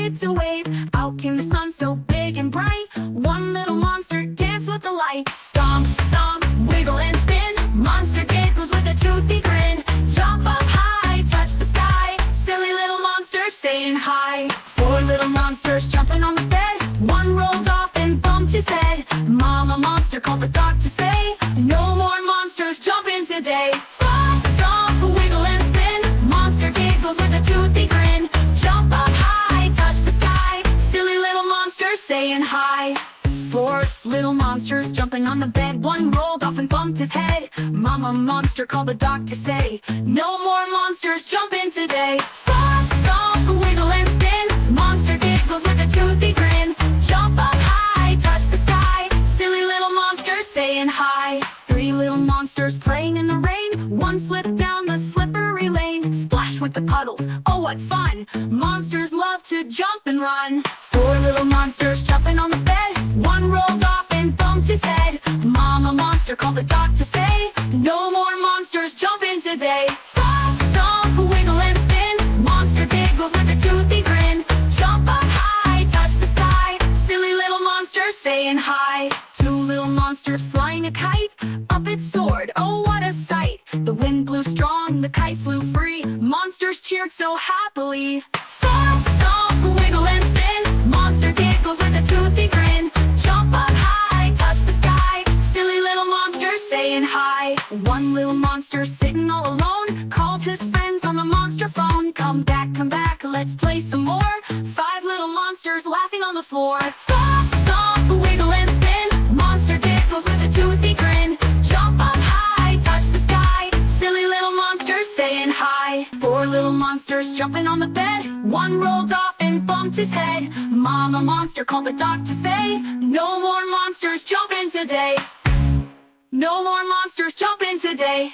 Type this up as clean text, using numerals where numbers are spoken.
started to wave. Out came the sun so big and bright. One little monster danced with the light. Stomp, stomp, wiggle and spin. Monster giggles with a toothy grin. Jump up high, touch the sky. Silly little monsters saying hi. Four little monsters jumping on the bed. One rolled off and bumped his head. Mama monster called the doc to say, no more monsters jumping today. Stomp, stomp, wiggle and spin. Monster giggles with a toothy grin. Jump up high, touch the sky. Silly little monsters saying hi. Four little monsters jumping on the bed. One rolled off and bumped his head. Mama monster called the doc to say, no more monsters jumping today. Stomp, stomp, wiggle and spin. Monster giggles with a toothy grin. Jump up high, touch the sky. Silly little monsters saying hi. Three little monsters playing in the rain. One slipped down the slippery lane. Splash with the puddles, oh what fun. Monsters love to jump and run. Four little monsters jumping on the bed. One rolled off and bumped his head. Mama monster called the doc to say, no more monsters jumping today. Stomp, stomp, wiggle and spin. Monster giggles with a toothy grin. Jump up high, touch the sky. Silly little monsters saying hi. Two little monsters flying a kite. Up it soared, oh what a sight. The wind blew strong, the kite flew free. Monsters cheered so happily. Stomp, stomp, wiggle and spin. Monster giggles with a toothy grin. Jump up high, touch the sky. Silly little monsters saying hi. One little monster sitting all alone called his friends on the monster phone. Come back, let's play some more. Five little monsters laughing on the floor. Stomp, stomp, wiggle and spin. Monster giggles with a toothy grin. Jump up high, touch the sky. Silly little monsters saying hi. Four little monsters jumping on the bed. One rolled off and bumped his head. Mama monster called the doc to say, no more monsters jumping today. No more monsters jumping today.